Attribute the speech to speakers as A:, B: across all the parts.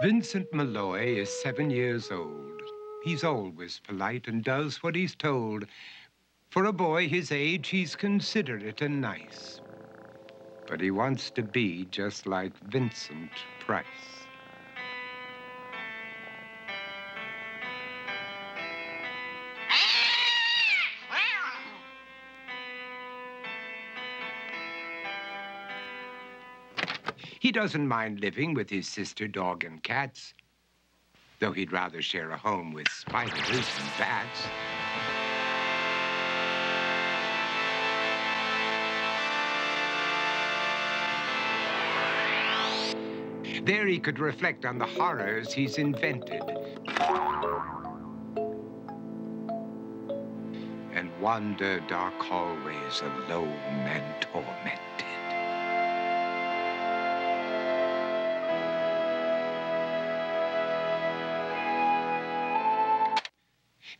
A: Vincent Malloy is 7 years old. He's always polite and does what he's told. For a boy his age, he's considerate and nice. But he wants to be just like Vincent Price. He doesn't mind living with his sister, dog, and cats, though he'd rather share a home with spiders and bats. There he could reflect on the horrors he's invented and wander dark hallways alone and tormented.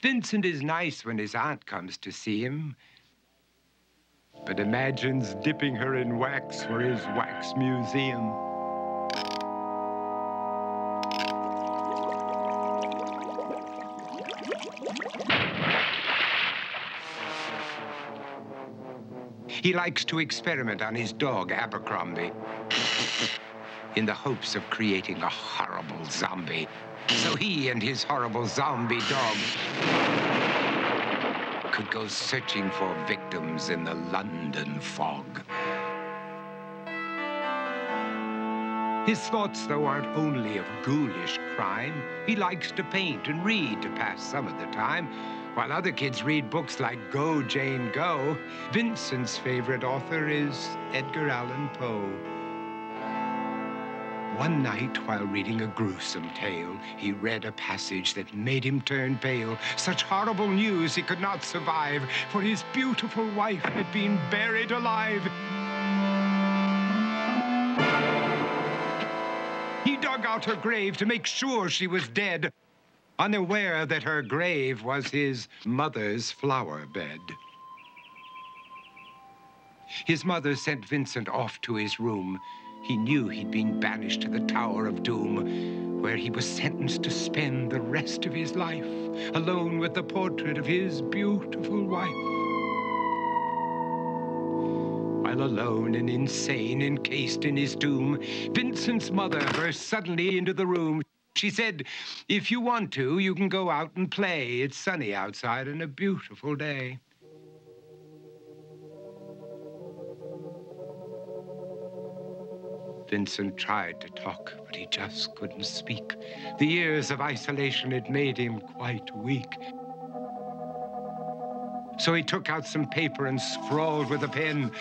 A: Vincent is nice when his aunt comes to see him, but imagines dipping her in wax for his wax museum. He likes to experiment on his dog, Abercrombie, in the hopes of creating a horrible zombie. So he and his horrible zombie dog could go searching for victims in the London fog. His thoughts, though, aren't only of ghoulish crime. He likes to paint and read to pass some of the time. While other kids read books like Go, Jane, Go, Vincent's favorite author is Edgar Allan Poe. One night, while reading a gruesome tale, he read a passage that made him turn pale. Such horrible news he could not survive, for his beautiful wife had been buried alive. He dug out her grave to make sure she was dead, unaware that her grave was his mother's flower bed. His mother sent Vincent off to his room. He knew he'd been banished to the Tower of Doom, where he was sentenced to spend the rest of his life alone with the portrait of his beautiful wife. While alone and insane, encased in his tomb, Vincent's mother burst suddenly into the room. She said, "If you want to, you can go out and play. It's sunny outside and a beautiful day." Vincent tried to talk, but he just couldn't speak. The years of isolation had made him quite weak. So he took out some paper and scrawled with a pen,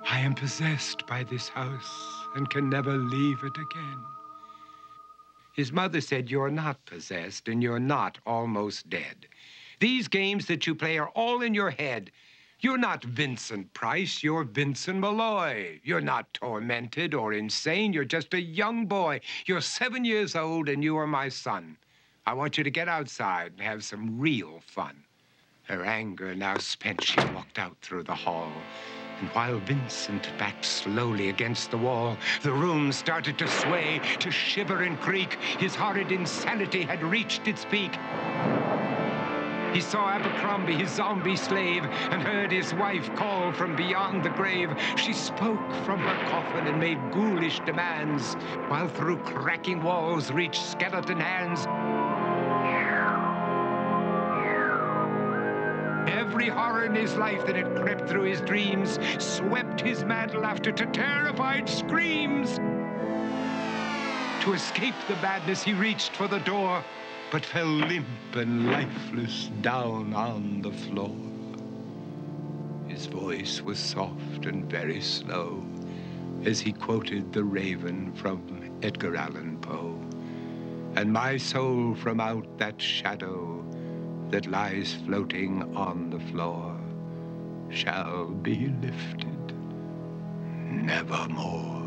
A: "I am possessed by this house and can never leave it again." His mother said, "You're not possessed and you're not almost dead. These games that you play are all in your head. You're not Vincent Price, you're Vincent Malloy. You're not tormented or insane, you're just a young boy. You're 7 years old and you are my son. I want you to get outside and have some real fun." Her anger now spent, she walked out through the hall. And while Vincent backed slowly against the wall, the room started to sway, to shiver and creak. His horrid insanity had reached its peak. He saw Abercrombie, his zombie slave, and heard his wife call from beyond the grave. She spoke from her coffin and made ghoulish demands, while through cracking walls reached skeleton hands. Every horror in his life that had crept through his dreams swept his mad laughter to terrified screams. To escape the madness, he reached for the door, but fell limp and lifeless down on the floor. His voice was soft and very slow as he quoted The Raven from Edgar Allan Poe. "And my soul from out that shadow that lies floating on the floor shall be lifted nevermore."